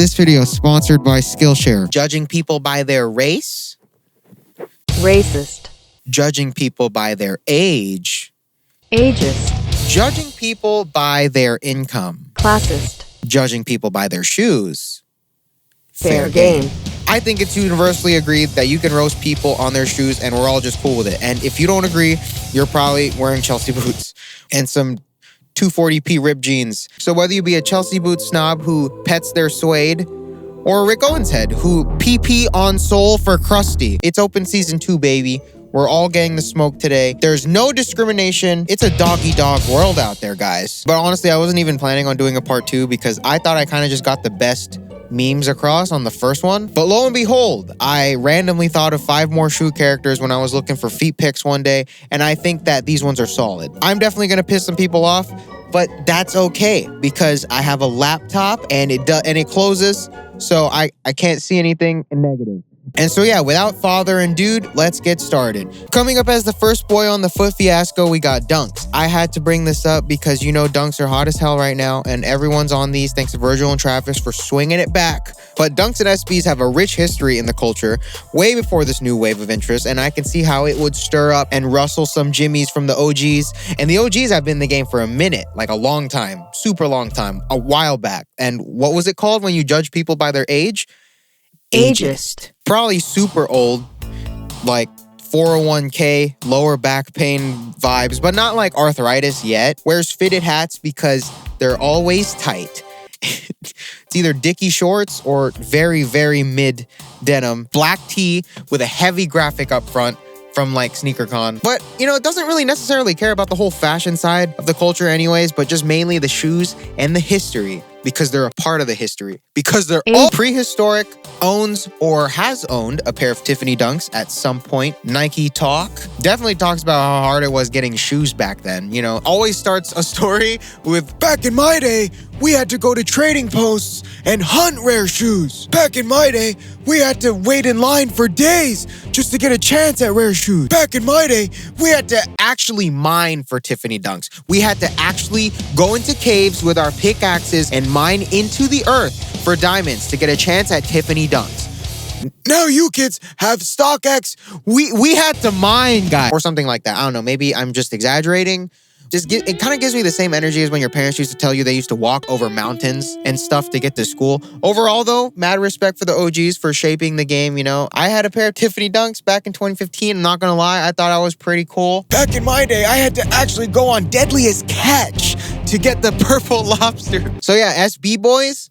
This video is sponsored by Skillshare. Judging people by their race. Racist. Judging people by their age. Ageist. Judging people by their income. Classist. Judging people by their shoes. Fair game. I think it's universally agreed that you can roast people on their shoes and we're all just cool with it. And if you don't agree, you're probably wearing Chelsea boots and some 240p ripped jeans. So whether you be a Chelsea boot snob who pets their suede or Rick Owens head who PP on soul for crusty, it's open season 2, baby. We're all getting the smoke today. There's no discrimination. It's a dog-eat-dog world out there, guys. But honestly, I wasn't even planning on doing a part 2 because I thought I kind of just got the best memes across on the first one. But lo and behold, I randomly thought of 5 more shoe characters when I was looking for feet pics one day, and I think that these ones are solid. I'm definitely gonna piss some people off, but that's okay because I have a laptop and it closes, so I can't see anything negative. And so yeah, without further ado, let's get started. Coming up as the first boy on the foot fiasco, we got dunks. I had to bring this up because you know dunks are hot as hell right now and everyone's on these thanks to Virgil and Travis for swinging it back. But dunks and SBs have a rich history in the culture way before this new wave of interest, and I can see how it would stir up and rustle some jimmies from the OGs. And the OGs have been in the game for a minute, like a long time, super long time, a while back. And what was it called when you judge people by their age? Ageist. Probably super old, like 401k, lower back pain vibes, but not like arthritis yet. Wears fitted hats because they're always tight. It's either Dickie shorts or very, very mid denim. Black tee with a heavy graphic up front from like SneakerCon. But, you know, it doesn't really necessarily care about the whole fashion side of the culture anyways, but just mainly the shoes and the history because they're a part of the history. Because they're all prehistoric, owns or has owned a pair of Tiffany Dunks at some point. Nike Talk definitely talks about how hard it was getting shoes back then. You know, always starts a story with, back in my day, we had to go to trading posts and hunt rare shoes. Back in my day, we had to wait in line for days just to get a chance at rare shoes. Back in my day, we had to actually mine for Tiffany Dunks. We had to actually go into caves with our pickaxes and mine into the earth for diamonds to get a chance at Tiffany Dunks. Now you kids have StockX. We had to mine, guys. Or something like that. I don't know. Maybe I'm just exaggerating. It kind of gives me the same energy as when your parents used to tell you they used to walk over mountains and stuff to get to school. Overall, though, mad respect for the OGs for shaping the game, you know. I had a pair of Tiffany Dunks back in 2015. I'm not gonna lie, I thought I was pretty cool. Back in my day, I had to actually go on Deadliest Catch to get the purple lobster. So yeah, SB boys,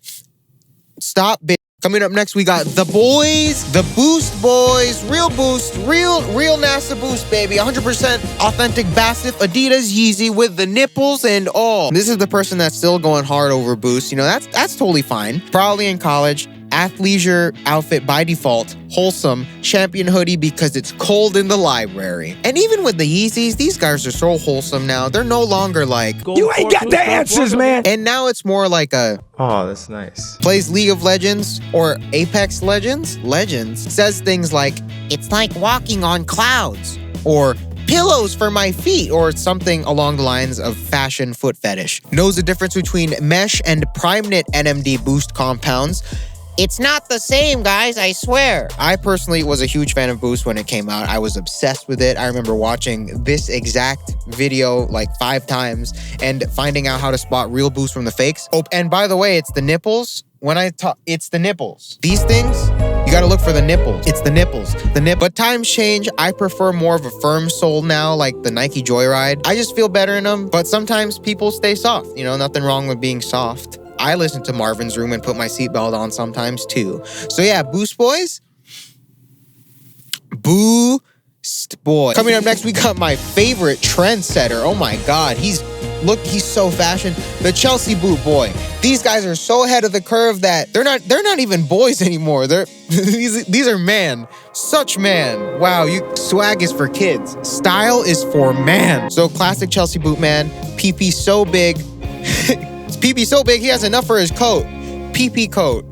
stop, bitch. Coming up next, we got the boys, the Boost boys, real Boost, real NASA Boost, baby. 100% authentic Bassett Adidas Yeezy with the nipples and all. This is the person that's still going hard over Boost. You know, that's totally fine. Probably in college. Athleisure outfit by default, wholesome, champion hoodie because it's cold in the library. And even with the Yeezys, these guys are so wholesome now. They're no longer like, you ain't got the answers, man. And now it's more like a, oh, that's nice. Plays League of Legends or Apex Legends, says things like, it's like walking on clouds, or pillows for my feet, or something along the lines of fashion foot fetish. Knows the difference between mesh and prime knit NMD Boost compounds. It's not the same, guys, I swear. I personally was a huge fan of Boost when it came out. I was obsessed with it. I remember watching this exact video like 5 times and finding out how to spot real Boost from the fakes. Oh, and by the way, it's the nipples. When I talk, it's the nipples. These things, you gotta look for the nipples. It's the nipples. But times change. I prefer more of a firm sole now, like the Nike Joyride. I just feel better in them, but sometimes people stay soft. You know, nothing wrong with being soft. I listen to Marvin's Room and put my seatbelt on sometimes too. So yeah, Boost boys. Boost boy. Coming up next, we got my favorite trendsetter. Oh my God, he's so fashion. The Chelsea boot boy. These guys are so ahead of the curve that they're not even boys anymore. These are man. Such man. Wow, swag is for kids. Style is for man. So classic Chelsea boot man. PP so big. PP so big, he has enough for his coat. PP coat.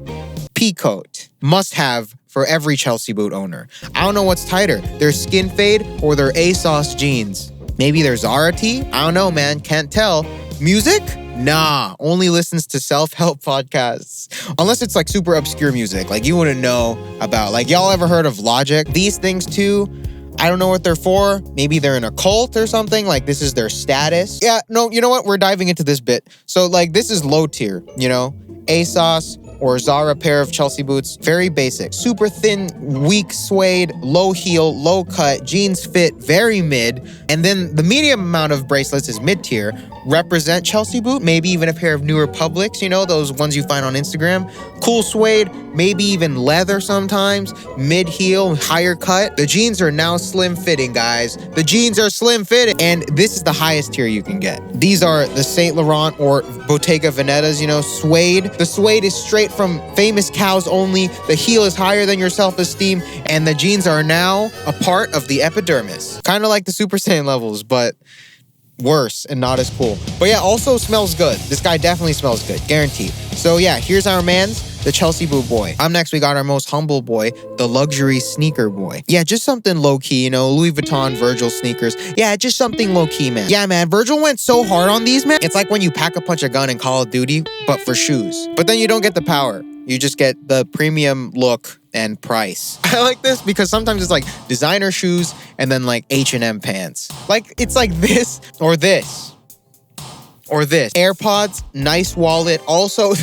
P-coat. Must have for every Chelsea boot owner. I don't know what's tighter, their skin fade or their ASOS jeans. Maybe their Zara tee? I don't know, man. Can't tell. Music? Nah, only listens to self-help podcasts. Unless it's like super obscure music, like you wouldn't know about. Like y'all ever heard of Logic? These things too, I don't know what they're for. Maybe they're in a cult or something. Like this is their status. Yeah, no, you know what? We're diving into this bit. So like this is low tier, you know? ASOS or Zara pair of Chelsea boots. Very basic. Super thin, weak suede, low heel, low cut, jeans fit, very mid. And then the medium amount of bracelets is mid tier. Represent Chelsea boot, maybe even a pair of New Republics, you know, those ones you find on Instagram. Cool suede, maybe even leather sometimes. Mid heel, higher cut. The jeans are now slim fitting, guys. The jeans are slim fitting. And this is the highest tier you can get. These are the Saint Laurent or Bottega Veneta's, you know, suede. The suede is straight from Famous Cows only. The heel is higher than your self-esteem. And the jeans are now a part of the epidermis. Kind of like the Super Saiyan levels, but worse and not as cool. But yeah, also smells good. This guy definitely smells good, guaranteed. So yeah, here's our man's, the Chelsea boot boy. Up next, we got our most humble boy, the luxury sneaker boy. Yeah, just something low-key, you know, Louis Vuitton, Virgil sneakers. Yeah, just something low-key, man. Yeah, man, Virgil went so hard on these, man. It's like when you pack a punch a gun in Call of Duty, but for shoes. But then you don't get the power. You just get the premium look and price. I like this because sometimes it's like designer shoes and then like H&M pants. Like it's like this or this. Or this. AirPods, nice wallet. Also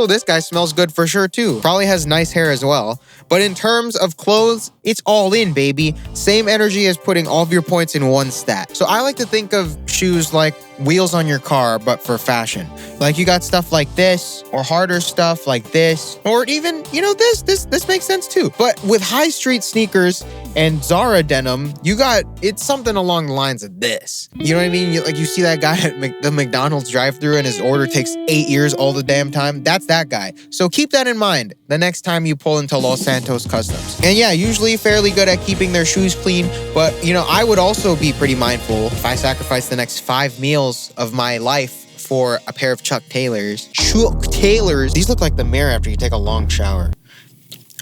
this guy smells good for sure too. Probably has nice hair as well. But in terms of clothes, it's all in, baby. Same energy as putting all of your points in one stat. So I like to think of shoes like wheels on your car, but for fashion. Like you got stuff like this, or harder stuff like this, or even, you know, this makes sense too. But with high street sneakers and Zara denim, it's something along the lines of this. You know what I mean? You see that guy at the McDonald's drive-thru and his order takes 8 years all the damn time. That's that guy. So keep that in mind the next time you pull into Los Santos Customs. And yeah, usually fairly good at keeping their shoes clean, but you know, I would also be pretty mindful if I sacrifice the next 5 meals of my life for a pair of Chuck Taylors. Chuck Taylors. These look like the mirror after you take a long shower.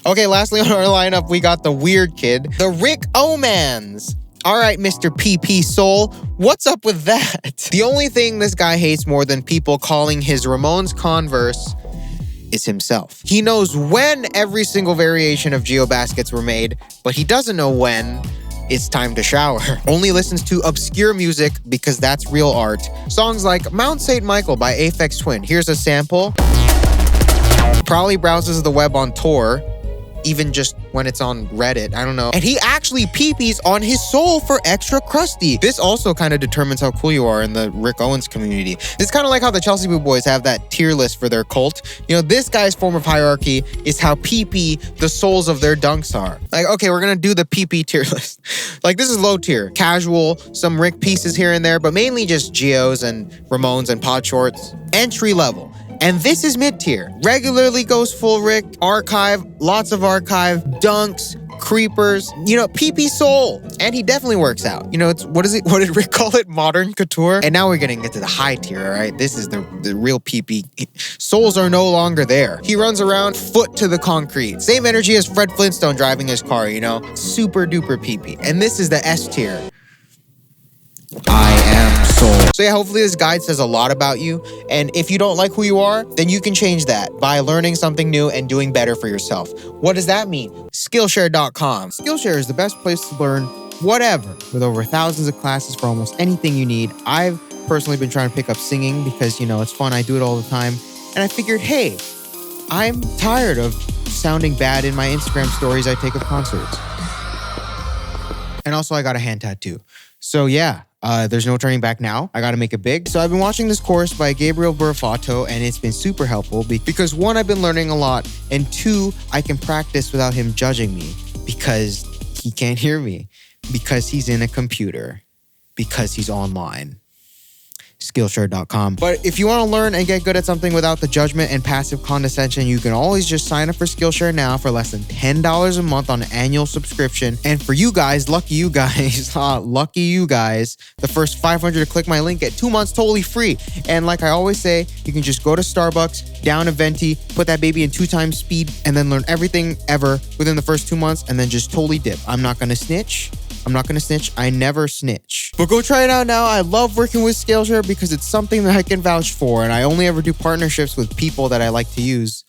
Okay, lastly on our lineup, we got the weird kid, the Rick Omans. All right, Mr. PP Soul, what's up with that? The only thing this guy hates more than people calling his Ramones Converse is himself. He knows when every single variation of GeoBaskets were made, but he doesn't know when it's time to shower. Only listens to obscure music because that's real art. Songs like Mount St. Michael by Aphex Twin. Here's a sample. Probably browses the web on Tor, even just when it's on Reddit, I don't know. And he actually peepees on his soul for extra crusty. This also kind of determines how cool you are in the Rick Owens community. It's kind of like how the Chelsea Boot Boys have that tier list for their cult. You know, this guy's form of hierarchy is how PP the souls of their dunks are. Like, okay, we're gonna do the PP tier list. Like, this is low tier. Casual, some Rick pieces here and there, but mainly just Geos and Ramones and pod shorts. Entry level. And this is mid-tier. Regularly goes full Rick, archive, lots of archive, dunks, creepers, you know, PP soul. And he definitely works out. You know, what did Rick call it? Modern couture? And now we're getting into the high tier, all right? This is the real PP. Souls are no longer there. He runs around foot to the concrete. Same energy as Fred Flintstone driving his car, you know? Super duper PP. And this is the S tier. I am soul. So yeah, hopefully this guide says a lot about you. And if you don't like who you are, then you can change that by learning something new and doing better for yourself. What does that mean? Skillshare.com. Skillshare is the best place to learn whatever, with over thousands of classes for almost anything you need. I've personally been trying to pick up singing because, you know, it's fun. I do it all the time. And I figured, hey, I'm tired of sounding bad in my Instagram stories I take of concerts. And also I got a hand tattoo. So yeah, there's no turning back now. I gotta make it big. So I've been watching this course by Gabriel Burfato, and it's been super helpful because one, I've been learning a lot, and two, I can practice without him judging me because he can't hear me, because he's in a computer, because he's online. Skillshare.com. But if you want to learn and get good at something without the judgment and passive condescension, you can always just sign up for Skillshare now for less than $10 a month on an annual subscription. And for you guys, lucky you guys, the first 500 to click my link get 2 months totally free. And like I always say, you can just go to Starbucks, down a venti, put that baby in 2 times speed, and then learn everything ever within the first 2 months, and then just totally dip. I'm not going to snitch. I'm not gonna snitch. I never snitch. But go try it out now. I love working with Skillshare because it's something that I can vouch for, and I only ever do partnerships with people that I like to use.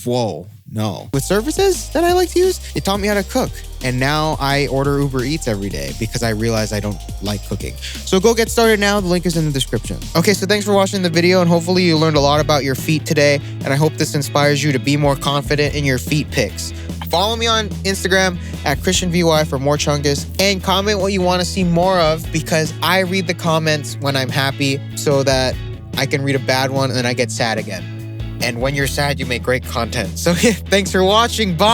Whoa, no. With services that I like to use, it taught me how to cook. And now I order Uber Eats every day because I realize I don't like cooking. So go get started now. The link is in the description. Okay, so thanks for watching the video, and hopefully you learned a lot about your feet today. And I hope this inspires you to be more confident in your feet pics. Follow me on Instagram at ChristianVY for more Chungus, and comment what you want to see more of, because I read the comments when I'm happy so that I can read a bad one and then I get sad again. And when you're sad, you make great content. So thanks for watching. Bye.